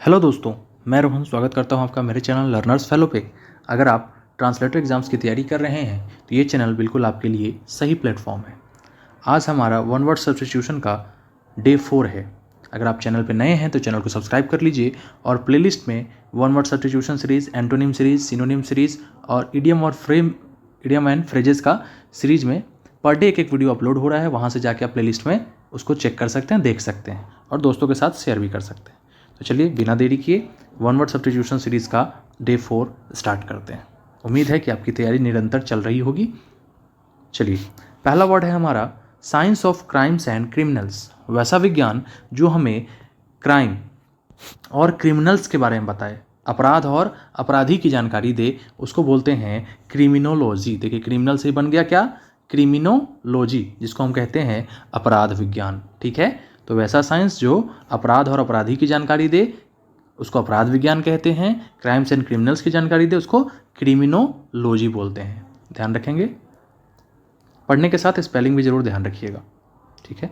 Hello दोस्तों, मैं रोहन स्वागत करता हूं आपका मेरे चैनल लर्नर्स फेलो पे। अगर आप ट्रांसलेटर एग्ज़ाम्स की तैयारी कर रहे हैं तो ये चैनल बिल्कुल आपके लिए सही प्लेटफॉर्म है। आज हमारा वन वर्ड सब्स्टिट्यूशन का डे 4 है। अगर आप चैनल पे नए हैं तो चैनल को सब्सक्राइब कर लीजिए और प्लेलिस्ट में one word substitution series, antonym series, synonym series और इडियम एंड फ्रेजेस का सीरीज में पर डे एक वीडियो अपलोड हो रहा है। वहाँ से जाके आप प्लेलिस्ट में उसको चेक कर सकते हैं, देख सकते हैं और दोस्तों के साथ शेयर भी कर सकते हैं। तो चलिए बिना देरी किए वन वर्ड सब्स्टिट्यूशन सीरीज़ का डे 4 स्टार्ट करते हैं। उम्मीद है कि आपकी तैयारी निरंतर चल रही होगी। चलिए, पहला वर्ड है हमारा science of crimes and criminals. वैसा विज्ञान जो हमें क्राइम और क्रिमिनल्स के बारे में बताए, अपराध और अपराधी की जानकारी दे, उसको बोलते हैं क्रिमिनोलॉजी। देखिए, क्रिमिनल से बन गया क्या? क्रिमिनोलॉजी, जिसको हम कहते हैं अपराध विज्ञान। ठीक है, तो वैसा साइंस जो अपराध और अपराधी की जानकारी दे उसको अपराध विज्ञान कहते हैं। क्राइम्स एंड क्रिमिनल्स की जानकारी दे उसको क्रिमिनोलॉजी बोलते हैं। ध्यान रखेंगे, पढ़ने के साथ स्पेलिंग भी जरूर ध्यान रखिएगा। ठीक है,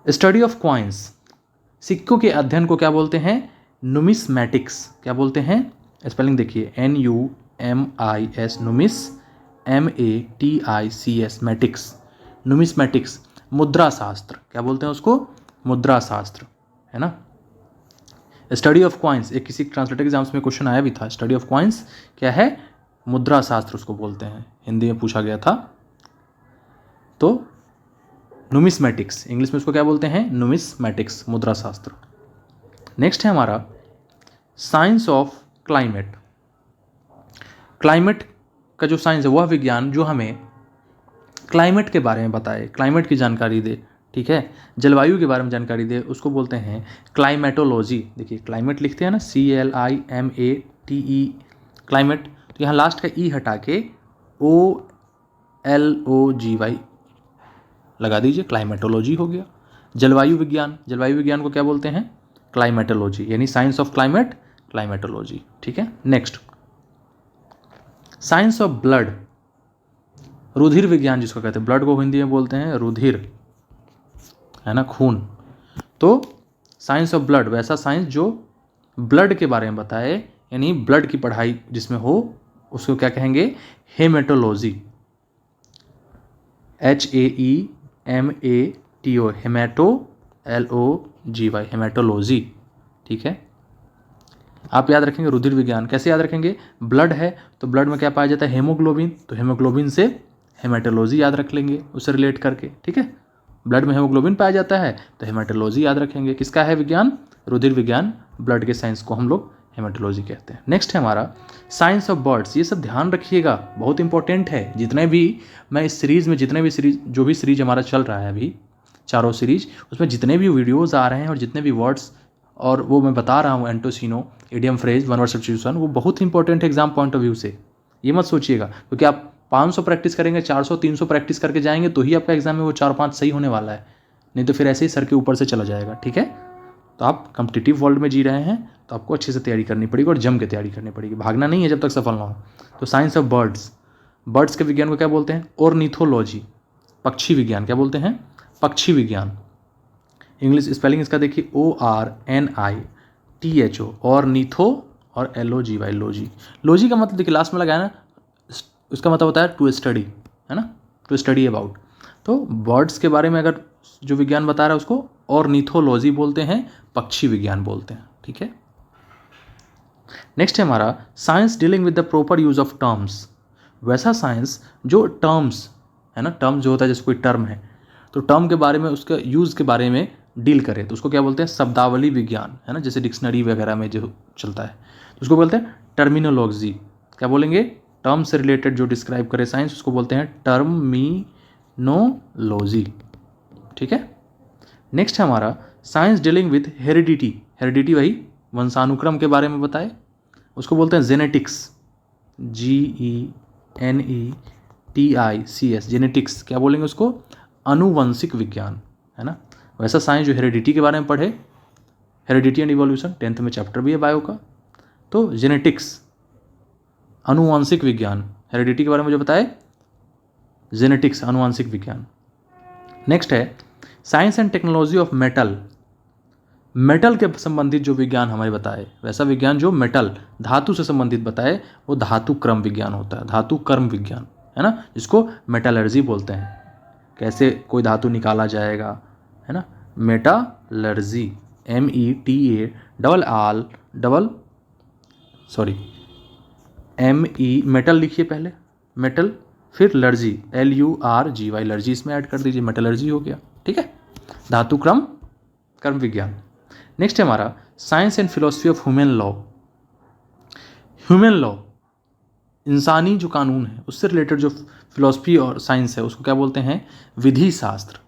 स्टडी ऑफ कॉइन्स, सिक्कों के अध्ययन को क्या बोलते हैं? नुमिस्मैटिक्स। क्या बोलते हैं? स्पेलिंग देखिए, NUMIS, नुमिस, MATICS, मैटिक्स, नुमिस्मैटिक्स। मुद्रा शास्त्र, क्या बोलते हैं उसको? मुद्रा शास्त्र, है ना। स्टडी ऑफ कॉइन्स, एक किसी ट्रांसलेटर एग्जाम्स में क्वेश्चन आया भी था। स्टडी ऑफ कॉइन्स क्या है? मुद्रा शास्त्र उसको बोलते हैं, हिंदी में पूछा गया था। तो नुमिस्मैटिक्स, इंग्लिश में उसको क्या बोलते हैं? नुमिस्मैटिक्स, मुद्रा शास्त्र। नेक्स्ट है हमारा साइंस ऑफ क्लाइमेट। क्लाइमेट का जो साइंस है वह विज्ञान जो हमें क्लाइमेट के बारे में बताए, क्लाइमेट की जानकारी दे। ठीक है, जलवायु के बारे में जानकारी दे, उसको बोलते हैं क्लाइमेटोलॉजी। देखिए, क्लाइमेट लिखते हैं ना, CLIMATE, क्लाइमेट। तो यहाँ लास्ट का ई हटा के OLOGY लगा दीजिए, क्लाइमेटोलॉजी हो गया। जलवायु विज्ञान, जलवायु विज्ञान को क्या बोलते हैं? क्लाइमेटोलॉजी, यानी साइंस ऑफ क्लाइमेट, क्लाइमेटोलॉजी। ठीक है, नेक्स्ट साइंस ऑफ ब्लड, रुधिर विज्ञान जिसको कहते हैं। ब्लड को हिंदी में बोलते हैं रुधिर, है ना, खून। तो साइंस ऑफ ब्लड, वैसा साइंस जो ब्लड के बारे में बताए, यानी ब्लड की पढ़ाई जिसमें हो, उसको क्या कहेंगे? Haematology, HAEMATO, haemato, LOGY, haematology. ठीक है, आप याद रखेंगे रुधिर विज्ञान। कैसे याद रखेंगे? ब्लड है तो ब्लड में क्या पाया जाता है? हेमोग्लोबिन, तो हेमोग्लोबिन से हेमेटोलॉजी याद रख लेंगे उससे रिलेट करके। ठीक है, ब्लड में हेमोग्लोबिन पाया जाता है तो हेमेटोलॉजी याद रखेंगे। किसका है विज्ञान? रुधिर विज्ञान, ब्लड के साइंस को हम लोग हेमेटोलॉजी कहते हैं। नेक्स्ट है हमारा साइंस ऑफ बर्ड्स। ये सब ध्यान रखिएगा, बहुत इंपॉर्टेंट है। जितने भी मैं इस सीरीज़ में, जितने भी सीरीज, जो भी सीरीज हमारा चल रहा है अभी, चारों सीरीज, उसमें जितने भी वीडियोज़ आ रहे हैं और जितने भी वर्ड्स और वो मैं बता रहा हूँ, एंटोसिनो, idiom phrase, one word substitution, वो बहुत इंपॉर्टेंट है एग्जाम पॉइंट ऑफ व्यू से। ये मत सोचिएगा क्योंकि आप 500 प्रैक्टिस करेंगे, 400 300 प्रैक्टिस करके जाएंगे तो ही आपका एग्जाम में वो 4-5 सही होने वाला है, नहीं तो फिर ऐसे ही सर के ऊपर से चला जाएगा। ठीक है, तो आप कॉम्पिटिटिव वर्ल्ड में जी रहे हैं तो आपको अच्छे से तैयारी करनी पड़ेगी और जम के तैयारी करनी पड़ेगी, भागना नहीं है जब तक सफल ना हो। तो साइंस ऑफ बर्ड्स, बर्ड्स के विज्ञान को क्या बोलते हैं? ऑर्निथोलॉजी, पक्षी विज्ञान। क्या बोलते हैं? पक्षी विज्ञान। इंग्लिश स्पेलिंग इसका देखिए, ORNITHO, ऑर्निथो और LOGY, लॉजी। लॉजी का मतलब देखिए लास्ट में लगाया ना, उसका मतलब होता है टू स्टडी, है ना, टू स्टडी अबाउट। तो बर्ड्स के बारे में अगर जो विज्ञान बता रहा है उसको ऑर्निथोलॉजी बोलते हैं, पक्षी विज्ञान बोलते हैं। ठीक है, नेक्स्ट है हमारा science dealing with the proper use of terms. वैसा साइंस जो टर्म्स, है ना, टर्म्स जो होता है, जैसे कोई टर्म है तो टर्म के बारे में, उसके यूज़ के बारे में डील करे तो उसको क्या बोलते हैं? शब्दावली विज्ञान, है ना, जैसे डिक्शनरी वगैरह में जो चलता है तो उसको बोलते हैं टर्मिनोलॉजी। क्या बोलेंगे? टर्म से रिलेटेड जो डिस्क्राइब करे साइंस, उसको बोलते हैं टर्मिनोलॉजी। ठीक है, नेक्स्ट है हमारा science dealing with heredity. Heredity वही वंशानुक्रम के बारे में बताए, उसको बोलते हैं जेनेटिक्स, GENETICS, जेनेटिक्स। क्या बोलेंगे उसको? अनुवंशिक विज्ञान, है ना। वैसा साइंस जो हेरिडिटी के बारे में पढ़े, हेरिडिटी एंड इवोल्यूशन 10th में चैप्टर भी है बायो का, तो जेनेटिक्स, अनुवांशिक विज्ञान। हेरिडिटी के बारे में जो बताए, जेनेटिक्स, अनुवांशिक विज्ञान। नेक्स्ट है science and technology of metal. Metal के संबंधित जो विज्ञान हमें बताए, वैसा विज्ञान जो मेटल धातु से संबंधित बताए वो धातु क्रम विज्ञान होता है, धातु कर्म विज्ञान, है ना, जिसको मेटलर्जी बोलते हैं। कैसे कोई धातु निकाला जाएगा, है ना, मेटालर्जी, मेटल लिखिए पहले, मेटल, फिर लर्जी, LURGY, लर्जी इसमें ऐड कर दीजिए, मेटलर्जी हो गया। ठीक है, धातु कर्म विज्ञान। नेक्स्ट है हमारा science and philosophy of human law. Human law, इंसानी जो कानून है उससे रिलेटेड जो फिलोसफी और साइंस है उसको क्या बोलते हैं, विधि शास्त्र,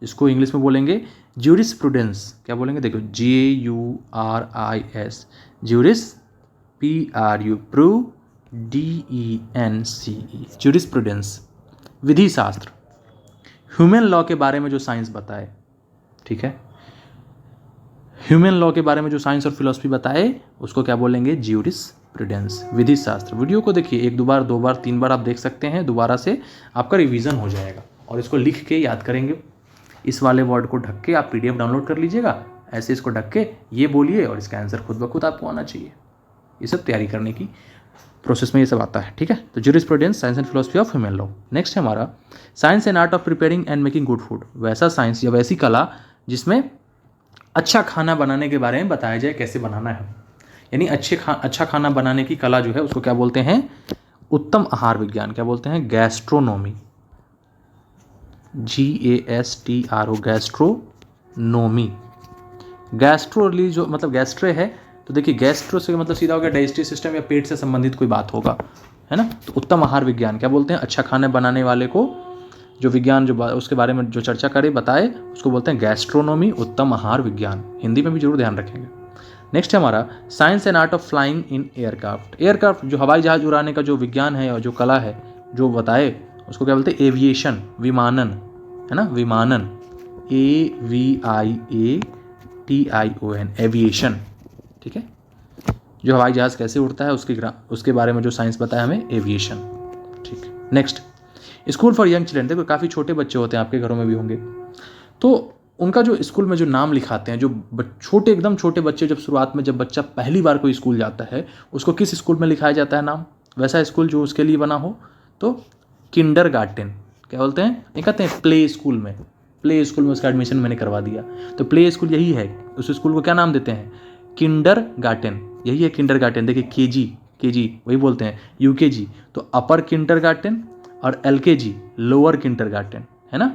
इसको इंग्लिश में बोलेंगे ज्यूरिस्प्रूडेंस। क्या बोलेंगे, देखो JURIS, ज्यूरिस, PRUDENCE, ज्यूरिस्प्रूडेंस, विधि शास्त्र। ह्यूमन लॉ के बारे में जो साइंस बताए, ठीक है, ह्यूमन लॉ के बारे में जो साइंस और फिलोसफी बताए उसको क्या बोलेंगे, ज्यूरिस्प्रूडेंस, विधि शास्त्र। वीडियो को देखिए, 1 2 बार 2 बार 3 बार आप देख सकते हैं, दोबारा से आपका रिवीजन हो जाएगा और इसको लिख के याद करेंगे। इस वाले वर्ड को ढक के आप PDF डाउनलोड कर लीजिएगा, ऐसे इसको ढक के ये बोलिए और इसका आंसर खुद ब खुद आपको आना चाहिए। ये सब तैयारी करने की प्रोसेस में ये सब आता है। ठीक है, तो jurisprudence, science and philosophy of human law. Next है हमारा science and art of preparing and making good food, वैसा साइंस या वैसी कला जिसमें अच्छा खाना बनाने के बारे में बताया जाए, कैसे बनाना है, यानी अच्छा खाना बनाने की कला जो है उसको क्या बोलते हैं, उत्तम आहार विज्ञान। क्या बोलते हैं, गैस्ट्रोनोमी, GASTRO, गैस्ट्रोनोमी। गैस्ट्रोली जो मतलब गैस्ट्रे है, तो देखिए गैस्ट्रो से मतलब सीधा हो गया डाइजेस्टिव सिस्टम या पेट से संबंधित कोई बात होगा, है ना। तो उत्तम आहार विज्ञान क्या बोलते हैं, अच्छा खाना बनाने वाले को जो विज्ञान जो उसके बारे में जो चर्चा करे बताए उसको बोलते हैं गैस्ट्रोनोमी, उत्तम आहार विज्ञान। हिंदी में भी जरूर ध्यान रखेंगे। नेक्स्ट है हमारा science and art of flying in aircraft. Aircraft जो हवाई जहाज उड़ाने का जो विज्ञान है और जो कला है जो बताए उसको क्या बोलते हैं, एविएशन, विमानन, है ना, विमानन, AVIATION, एविएशन। ठीक है, जो हवाई जहाज कैसे उड़ता है उसके बारे में जो साइंस बताया हमें, एविएशन। ठीक है, next school for young children. देखो काफ़ी छोटे बच्चे होते हैं, आपके घरों में भी होंगे, तो उनका जो स्कूल में जो नाम लिखाते हैं, जो छोटे एकदम छोटे बच्चे, जब शुरुआत में जब बच्चा पहली बार कोई स्कूल जाता है उसको किस स्कूल में लिखाया जाता है नाम, वैसा स्कूल जो उसके लिए बना हो, तो किंडरगार्टन। क्या बोलते हैं, नहीं कहते हैं प्ले स्कूल में, प्ले स्कूल में उसका एडमिशन मैंने करवा दिया, तो प्ले स्कूल यही है, उस स्कूल को क्या नाम देते हैं, किंडरगार्टन, यही है किंडरगार्टन। देखिए KG वही बोलते हैं, UKG तो अपर किंडरगार्टन और LKG लोअर किंडरगार्टन, है ना,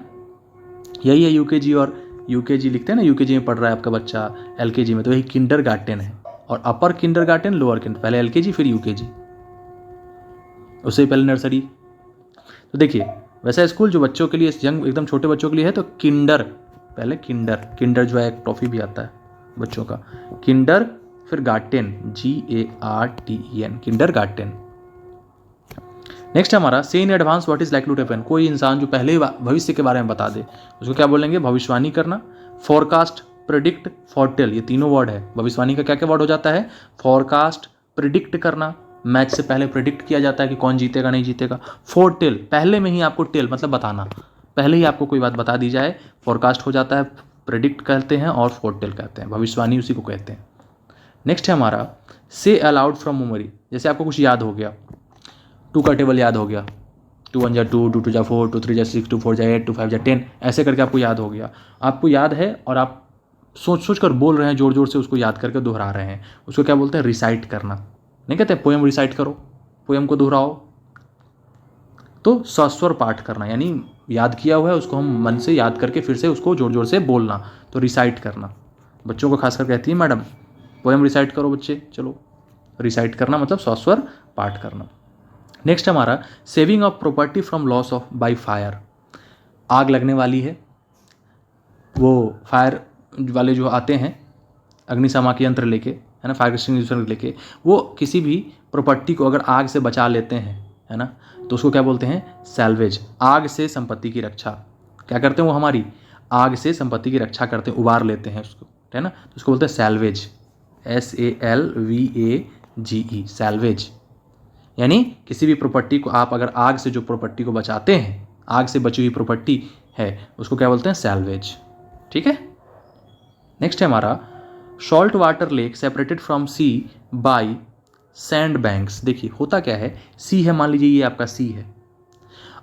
यही है UKG और UKG लिखते हैं ना, UKG में पढ़ रहा है आपका बच्चा, LKG में, तो यही किंडरगार्टन है। और अपर किंडरगार्टन, लोअर किंडर, पहले LKG फिर UKG, उससे पहले नर्सरी। तो देखिए वैसा स्कूल जो बच्चों के लिए, यंग एकदम छोटे बच्चों के लिए है, तो किंडर, पहले किंडर जो है एक टॉफी भी आता है बच्चों का, किंडर, फिर गार्टेन, GARTEN, किंडरगार्टन। नेक्स्ट हमारा see in advance what is likely to happen. कोई इंसान जो पहले भविष्य के बारे में बता दे उसको क्या बोलेंगे, भविष्यवाणी करना। फोरकास्ट, प्रिडिक्ट, फोरटेल, ये तीनों वर्ड है। भविष्यवाणी का क्या क्या वर्ड हो जाता है, फोरकास्ट, प्रिडिक्ट करना, मैच से पहले प्रिडिक्ट किया जाता है कि कौन जीतेगा नहीं जीतेगा। फोरटेल, पहले में ही आपको टेल मतलब बताना, पहले ही आपको कोई बात बता दी जाए, फोरकास्ट हो जाता है, प्रिडिक्ट कहते हैं और फोरटेल कहते हैं, भविष्यवाणी उसी को कहते हैं। नेक्स्ट है हमारा से अलाउड फ्रॉम मेमोरी। जैसे आपको कुछ याद हो गया, 2 का टेबल याद हो गया, 2 1 जा 2, 2 2 जा 4, 2 3 जा 6, 2 4 जा 8, 2 5 जा 10, ऐसे करके आपको याद हो गया। आपको याद है और आप सोच कर बोल रहे हैं, जोर जोर से उसको याद करके दोहरा रहे हैं, उसको क्या बोलते हैं, रिसाइट करना। नहीं कहते पोएम रिसाइट करो, पोएम को दोहराओ, तो सस्वर पाठ करना, यानी याद किया हुआ है उसको हम मन से याद करके फिर से उसको जोर जोर से बोलना, तो रिसाइट करना। बच्चों को खासकर कहती है मैडम पोएम रिसाइट करो बच्चे, चलो रिसाइट करना मतलब सस्वर पाठ करना। नेक्स्ट हमारा saving of property from loss of by fire. आग लगने वाली है, वो फायर वाले जो आते हैं अग्निशामक यंत्र लेके, है ना, फायर एक्सटिंग्विशर लेके, वो किसी भी प्रॉपर्टी को अगर आग से बचा लेते हैं, है ना, तो उसको क्या बोलते हैं, सैल्वेज। आग से संपत्ति की रक्षा क्या करते हैं, वो हमारी आग से संपत्ति की रक्षा करते हैं, उबार लेते हैं उसको, है ना, तो उसको बोलते हैं सैल्वेज, SALVAGE, सैल्वेज। यानी किसी भी प्रॉपर्टी को आप अगर आग से जो प्रॉपर्टी को बचाते हैं, आग से बची हुई प्रॉपर्टी है, उसको क्या बोलते हैं, सैल्वेज। ठीक है, नेक्स्ट है हमारा salt water lake separated from sea by sand banks. देखिए होता क्या है, सी है, मान लीजिए ये आपका सी है,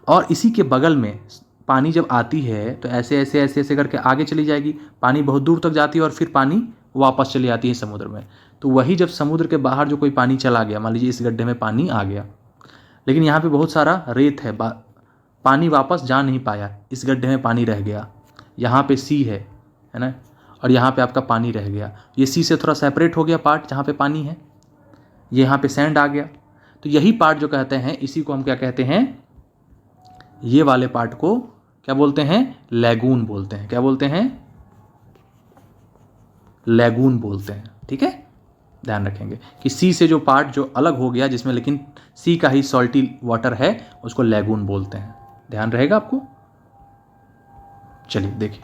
और इसी के बगल में पानी जब आती है तो ऐसे ऐसे ऐसे ऐसे करके आगे चली जाएगी, पानी बहुत दूर तक जाती है और फिर पानी वापस चली आती है समुद्र में। तो वही जब समुद्र के बाहर जो कोई पानी चला गया, मान लीजिए इस गड्ढे में पानी आ गया, लेकिन यहाँ पे बहुत सारा रेत है, पानी वापस जा नहीं पाया, इस गड्ढे में पानी रह गया, यहाँ पे सी है ना, और यहाँ पे आपका पानी रह गया, ये सी से थोड़ा सेपरेट हो गया पार्ट जहाँ पे पानी है, ये यहाँ पे सैंड आ गया। तो यही पार्ट जो कहते हैं, इसी को हम क्या कहते हैं, ये वाले पार्ट को क्या बोलते हैं, लैगून बोलते हैं। क्या बोलते हैं, लैगून बोलते हैं। ठीक है, ध्यान रखेंगे कि सी से जो पार्ट जो अलग हो गया, जिसमें लेकिन सी का ही सॉल्टी वाटर है, उसको लैगून बोलते हैं। ध्यान रहेगा आपको। चलिए देखिए,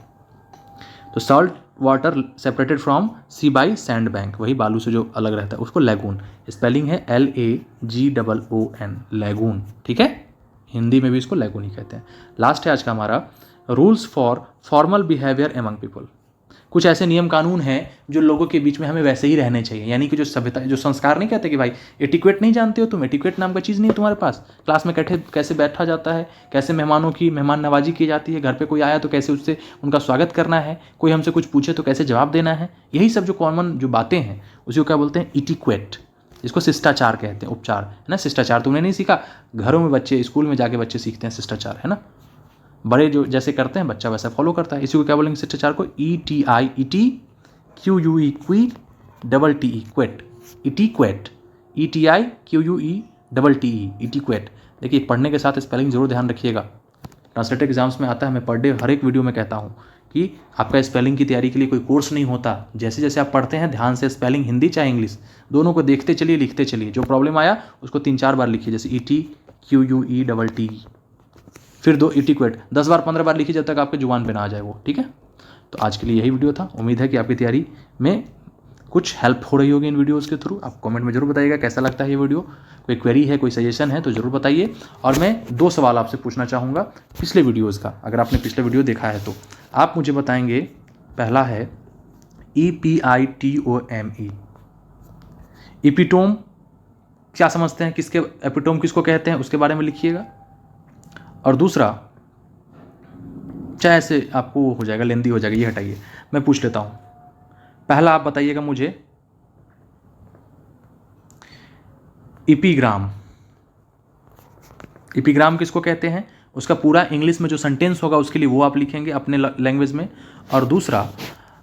तो salt water separated from sea by sand bank, वही बालू से जो अलग रहता है उसको लैगून, स्पेलिंग है LAGOON, लैगून। ठीक है, हिंदी में भी इसको लैगून ही कहते हैं। लास्ट है आज का हमारा, rules for formal behaviour among people. कुछ ऐसे नियम कानून हैं जो लोगों के बीच में हमें वैसे ही रहने चाहिए, यानी कि जो सभ्यता, जो संस्कार नहीं कहते कि भाई एटिक्वेट नहीं जानते हो तुम, एटिक्वेट नाम का चीज़ नहीं है तुम्हारे पास, क्लास में कैसे बैठा जाता है, कैसे मेहमानों की मेहमान नवाजी की जाती है, घर पे कोई आया तो कैसे उससे उनका स्वागत करना है, कोई हमसे कुछ पूछे तो कैसे जवाब देना है, यही सब जो कॉमन जो बातें हैं उसी को क्या बोलते हैं, इटिक्वेट। इसको शिष्टाचार कहते हैं, उपचार है ना। शिष्टाचार तुमने नहीं सीखा, घरों में बच्चे, स्कूल में जाके बच्चे सीखते हैं शिष्टाचार, है ना। बड़े जो जैसे करते हैं बच्चा वैसा फॉलो करता है। इसी को क्या बोलेंगे, शिष्टाचार को ETIQUE क्वेट, इटिक्वेट, ETIQUE इटिक्वेट। देखिए पढ़ने के साथ स्पेलिंग जरूर ध्यान रखिएगा, ट्रांसलेटर एग्जाम्स में आता है। मैं पर डे हर एक वीडियो में कहता हूँ कि आपका स्पेलिंग की तैयारी के लिए कोई कोर्स नहीं होता, जैसे जैसे आप पढ़ते हैं ध्यान से स्पेलिंग, हिंदी चाहे इंग्लिश, दोनों को देखते चलिए, लिखते चलिए। जो प्रॉब्लम आया उसको 3-4 बार लिखिए, जैसे ETQUE, फिर 2 इटिक्वेट 10 बार 15 बार लिखिए, जब तक आपके जुबान पे ना आ जाए वो। ठीक है, तो आज के लिए यही वीडियो था। उम्मीद है कि आपकी तैयारी में कुछ हेल्प हो रही होगी इन वीडियोज़ के थ्रू। आप कमेंट में जरूर बताइएगा कैसा लगता है ये वीडियो, कोई क्वेरी है, कोई सजेशन है तो ज़रूर बताइए। और मैं 2 सवाल आपसे पूछना चाहूँगा पिछले वीडियोज़ का, अगर आपने पिछले वीडियो देखा है तो आप मुझे बताएंगे। पहला है EPITOME, एपिटोम क्या समझते हैं, किसके एपिटोम किसको कहते हैं, उसके बारे में लिखिएगा। और दूसरा, चाहे ऐसे आपको हो जाएगा, लेंदी हो जाएगा, ये हटाइए, मैं पूछ लेता हूँ। पहला आप बताइएगा मुझे, एपिग्राम, एपिग्राम किसको कहते हैं, उसका पूरा इंग्लिश में जो सेंटेंस होगा उसके लिए वो आप लिखेंगे अपने लैंग्वेज में। और दूसरा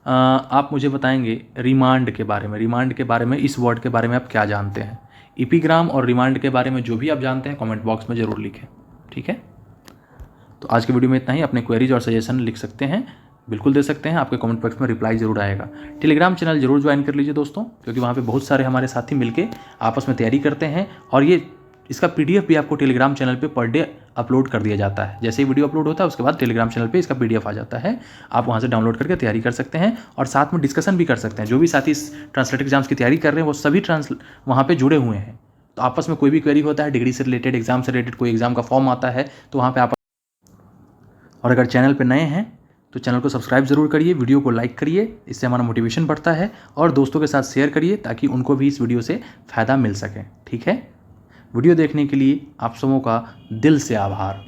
आप मुझे बताएंगे रिमांड के बारे में, रिमांड के बारे में, इस वर्ड के बारे में आप क्या जानते हैं। एपिग्राम और रिमांड के बारे में जो भी आप जानते हैं कमेंट बॉक्स में ज़रूर लिखें। ठीक है, तो आज के वीडियो में इतना ही। अपने क्वेरीज और सजेशन लिख सकते हैं, बिल्कुल दे सकते हैं, आपके कमेंट बॉक्स में रिप्लाई जरूर आएगा। टेलीग्राम चैनल जरूर ज्वाइन कर लीजिए दोस्तों, क्योंकि वहाँ पे बहुत सारे हमारे साथी मिलके आपस में तैयारी करते हैं, और ये इसका PDF भी आपको टेलीग्राम चैनल पे पर डे अपलोड कर दिया जाता है। जैसे ही वीडियो अपलोड होता है उसके बाद टेलीग्राम चैनल पे इसका PDF आ जाता है, आप वहाँ से डाउनलोड करके तैयारी कर सकते हैं और साथ में डिस्कशन भी कर सकते हैं। जो भी साथी इस ट्रांसलेटर एग्जाम्स की तैयारी कर रहे हैं वो सभी वहाँ पर जुड़े हुए हैं, तो आपस में कोई भी क्वेरी होता है डिग्री से रिलेटेड, एग्जाम से रिलेटेड, कोई एग्जाम का फॉर्म आता है तो वहाँ पर आप। और अगर चैनल पर नए हैं तो चैनल को सब्सक्राइब जरूर करिए, वीडियो को लाइक करिए, इससे हमारा मोटिवेशन बढ़ता है, और दोस्तों के साथ शेयर करिए ताकि उनको भी इस वीडियो से फ़ायदा मिल सके। ठीक है, वीडियो देखने के लिए आप सबों का दिल से आभार।